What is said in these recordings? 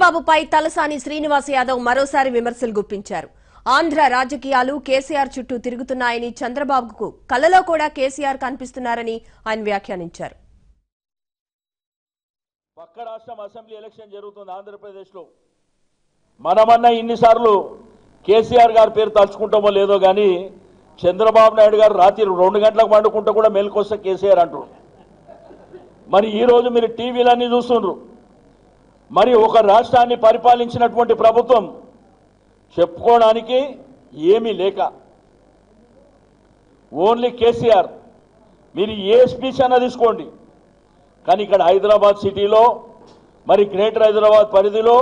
చంద్రబాబుపై తలసాని శ్రీనివాస్ యాదవ్ మరోసారి విమర్శలు గుప్పించారు. ఆంధ్ర రాజకీయాలు కేసీఆర్ చుట్టూ తిరుగుతున్నాయని, చంద్రబాబుకు కలలో కూడా కేసీఆర్ కనిపిస్తున్నారని ఆయన వ్యాఖ్యానించారు. పక్క రాష్ట్రం అసెంబ్లీ ఎలక్షన్ జరుగుతుంది ఆంధ్రప్రదేశ్లో. మనమన్నా ఇన్నిసార్లు కేసీఆర్ గారి పేరు తలుచుకుంటామో లేదో కానీ చంద్రబాబు నాయుడు గారు రాత్రి 2 గంటలకు పండుకుంటూ కూడా మేలుకొస్తే కేసీఆర్ అంటారు. మరి ఈరోజు మీరు టీవీలన్నీ చూస్తుండ్రు. మరి ఒక రాష్ట్రాన్ని పరిపాలించినటువంటి ప్రభుత్వం చెప్పుకోవడానికి ఏమీ లేక ఓన్లీ కేసీఆర్. మీరు ఏ స్పీచ్ అన్నా తీసుకోండి, కానీ ఇక్కడ హైదరాబాద్ సిటీలో మరి గ్రేటర్ హైదరాబాద్ పరిధిలో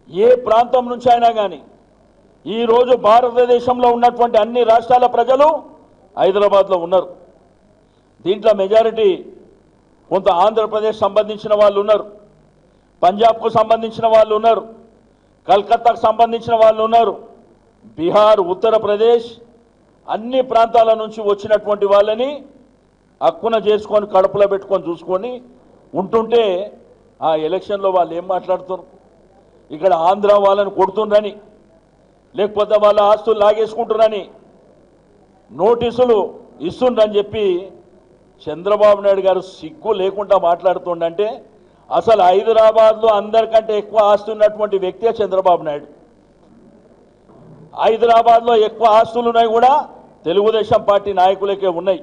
ఏ ప్రాంతం నుంచి అయినా కానీ ఈరోజు భారతదేశంలో ఉన్నటువంటి అన్ని రాష్ట్రాల ప్రజలు హైదరాబాద్లో ఉన్నారు. దీంట్లో మెజారిటీ కొంత ఆంధ్రప్రదేశ్ సంబంధించిన వాళ్ళు ఉన్నారు, పంజాబ్కు సంబంధించిన వాళ్ళు ఉన్నారు, కలకత్తాకు సంబంధించిన వాళ్ళు ఉన్నారు, బీహార్, ఉత్తరప్రదేశ్ అన్ని ప్రాంతాల నుంచి వచ్చినటువంటి వాళ్ళని హక్కున చేసుకొని కడుపులో పెట్టుకొని చూసుకొని ఉంటుంటే ఆ ఎలక్షన్లో వాళ్ళు ఏం మాట్లాడుతున్నారు? ఇక్కడ ఆంధ్ర వాళ్ళని కొడుతుండ్రని, లేకపోతే వాళ్ళ ఆస్తులు లాగేసుకుంటున్నారని నోటీసులు ఇస్తుండ్రని చెప్పి చంద్రబాబు నాయుడు గారు సిగ్గు లేకుండా మాట్లాడుతుండంటే అసలు హైదరాబాద్లో అందరికంటే ఎక్కువ ఆస్తి ఉన్నటువంటి వ్యక్తే చంద్రబాబు నాయుడు. హైదరాబాద్లో ఎక్కువ ఆస్తులు ఉన్నాయి కూడా తెలుగుదేశం పార్టీ నాయకులకే ఉన్నాయి.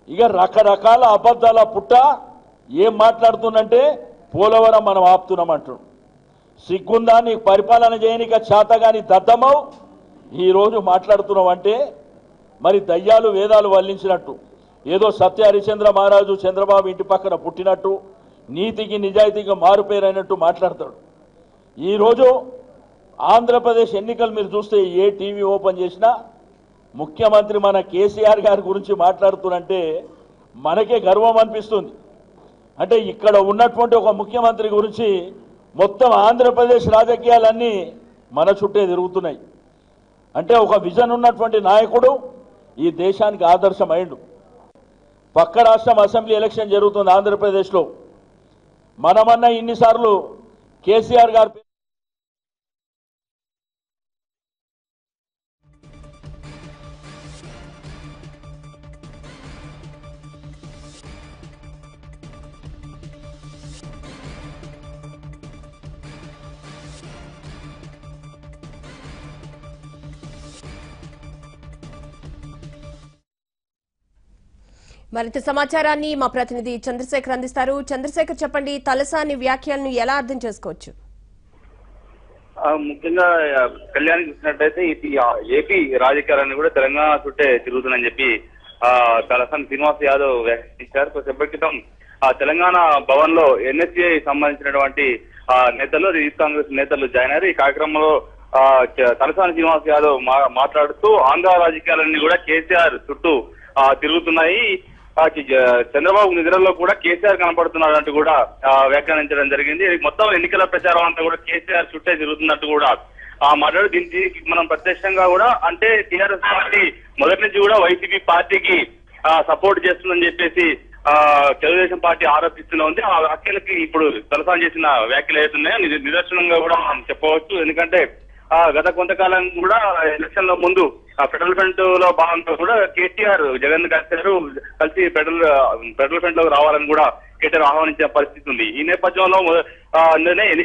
ఇక రకరకాల అబద్ధాల పుట్ట ఏం మాట్లాడుతుందంటే పోలవరం మనం ఆపుతున్నామంటాడు. సిగ్గుందా నీకు పరిపాలన చేయనిక చేతగాని దద్దమవు ఈరోజు మాట్లాడుతున్నావు అంటే మరి దయ్యాలు వేదాలు వల్లించినట్టు, ఏదో సత్య హరిచంద్ర మహారాజు చంద్రబాబు ఇంటి పక్కన పుట్టినట్టు, నీతికి నిజాయితీగా మారుపేరైనట్టు మాట్లాడతాడు. ఈరోజు ఆంధ్రప్రదేశ్ ఎన్నికలు మీరు చూస్తే ఏ టీవీ ఓపెన్ చేసినా ముఖ్యమంత్రి మన కేసీఆర్ గారి గురించి మాట్లాడుతున్నంటే మనకే గర్వం అనిపిస్తుంది. అంటే ఇక్కడ ఉన్నటువంటి ఒక ముఖ్యమంత్రి గురించి మొత్తం ఆంధ్రప్రదేశ్ రాజకీయాలన్నీ మన చుట్టే తిరుగుతున్నాయి. అంటే ఒక విజన్ ఉన్నటువంటి నాయకుడు ఈ దేశానికి ఆదర్శమైండు. పక్క రాష్ట్రం అసెంబ్లీ ఎలక్షన్ జరుగుతుంది ఆంధ్రప్రదేశ్లో. మనమన్నా ఇన్నిసార్లు కేసీఆర్ గారు మరింత సమాచారాన్ని మా ప్రతినిధి చంద్రశేఖర్ అందిస్తారు. చంద్రశేఖర్, చెప్పండి, తలసాని వ్యాఖ్యలను ఎలా అర్థం చేసుకోవచ్చు? ముఖ్యంగా కళ్యాణ్ చూసినట్టయితే ఏపీ రాజకీయాలన్నీ కూడా తెలంగాణ చుట్టే తిరుగుతుందని చెప్పి తలసాని శ్రీనివాస్ యాదవ్ వ్యాఖ్యానించారు. కొద్దిసేపటి క్రితం తెలంగాణ భవన్ లో ఎన్ఎస్ఏ సంబంధించినటువంటి నేతలు, యూత్ కాంగ్రెస్ నేతలు జాయిన్ అయ్యారు. ఈ కార్యక్రమంలో తలసాని శ్రీనివాస్ యాదవ్ మాట్లాడుతూ ఆంధ్ర రాజకీయాలన్నీ కూడా కేసీఆర్ చుట్టూ తిరుగుతున్నాయి, చంద్రబాబు నిధులలో కూడా కేసీఆర్ కనపడుతున్నాడు అంటూ కూడా వ్యాఖ్యానించడం జరిగింది. మొత్తం ఎన్నికల ప్రచారం అంతా కూడా కేసీఆర్ చుట్టే తిరుగుతున్నట్టు కూడా మాట్లాడు. దీనికి మనం ప్రత్యక్షంగా కూడా అంటే టీఆర్ఎస్ పార్టీ మొదటి నుంచి కూడా వైసీపీ పార్టీకి సపోర్ట్ చేస్తుందని చెప్పేసి తెలుగుదేశం పార్టీ ఆరోపిస్తూనే ఉంది. ఆ వ్యాఖ్యలకి ఇప్పుడు తలసాని చేసిన వ్యాఖ్యలు అవుతున్నాయో నిదర్శనంగా కూడా మనం చెప్పవచ్చు. ఎందుకంటే గత కొంతకాలం కూడా ఎలక్షన్ లో ముందు ఫెడరల్ ఫ్రంట్ లో భాగంగా కూడా కేటీఆర్ జగన్ కలిసి ఫెడరల్ ఫ్రంట్ లో రావాలని కూడా కేటీఆర్ ఆహ్వానించిన పరిస్థితి ఉంది. ఈ నేపథ్యంలో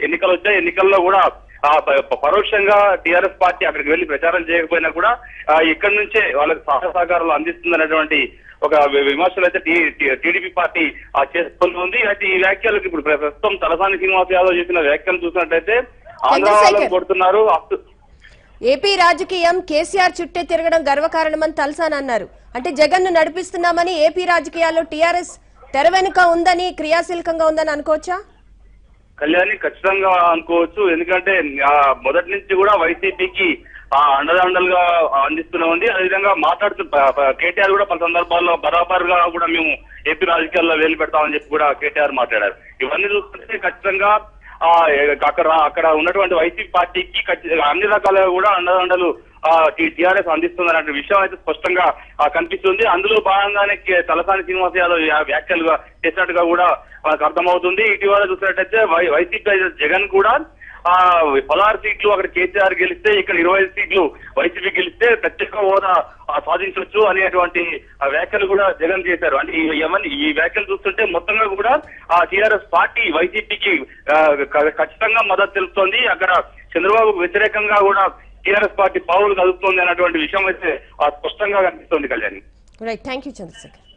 ఎన్నికలు వచ్చాయి. ఎన్నికల్లో కూడా పరోక్షంగా టీఆర్ఎస్ పార్టీ అక్కడికి వెళ్లి ప్రచారం చేయకపోయినా కూడా ఇక్కడి నుంచే వాళ్ళకి సహకారాలు అందిస్తుందనేటువంటి ఒక విమర్శలు అయితే టీడీపీ పార్టీ చేసుకుంటుంది. అయితే ఈ వ్యాఖ్యలకు ఇప్పుడు ప్రస్తుతం తలసాని శ్రీనివాస్ యాదవ్ చేసిన వ్యాఖ్యలు చూసినట్టయితే ఆంధ్ర వాళ్ళని కొడుతున్నారు. ఏపీ రాజకీయం కేసీఆర్ చుట్టే తిరగడం గర్వకారణమని తలసాని అన్నారు. అంటే జగన్ ను నడిపిస్తున్నామని ఏపీ రాజకీయాల్లో టీఆర్ఎస్ తెర వెనుక ఉందని, క్రియాశీలకంగా ఉందని అనుకోవచ్చా? కళ్యాణి ఖచ్చితంగా అనుకోవచ్చు. ఎందుకంటే మొదటి నుంచి కూడా వైసీపీకి అండదండలుగా అందిస్తూనే ఉంది. అదేవిధంగా మాట్లాడుతూ కేటీఆర్ కూడా పలు సందర్భాల్లో బరాబర్గా కూడా మేము ఏపీ రాజకీయాల్లో వేలు పెడతామని చెప్పి కూడా కేటీఆర్ మాట్లాడారు. ఇవన్నీ చూస్తుంటే ఖచ్చితంగా అక్కడ ఉన్నటువంటి వైసీపీ పార్టీకి అన్ని రకాలుగా కూడా అండదండలు టీఆర్ఎస్ అందిస్తుంది అనే విషయం అయితే స్పష్టంగా కనిపిస్తుంది. అందులో భాగంగానే తలసాని శ్రీనివాస్ యాదవ్ వ్యాఖ్యలుగా చేసినట్టుగా కూడా మనకు అర్థమవుతుంది. ఇటీవల చూసినట్టయితే వైసీపీ జగన్ కూడా 16 సీట్లు అక్కడ కేసీఆర్ గెలిస్తే ఇక్కడ 25 సీట్లు వైసీపీ గెలిస్తే ప్రత్యేక హోదా సాధించవచ్చు అనేటువంటి వ్యాఖ్యలు కూడా జగన్ చేశారు. అంటే ఈ వ్యాఖ్యలు చూస్తుంటే మొత్తంగా కూడా టీఆర్ఎస్ పార్టీ వైసీపీకి ఖచ్చితంగా మద్దతు తెలుపుతోంది. అక్కడ చంద్రబాబుకు వ్యతిరేకంగా కూడా టీఆర్ఎస్ పార్టీ పావులు కదుపుతోంది అన్నటువంటి విషయం అయితే స్పష్టంగా కనిపిస్తోంది. Kalyani. Right, thank you Chandrasekhar.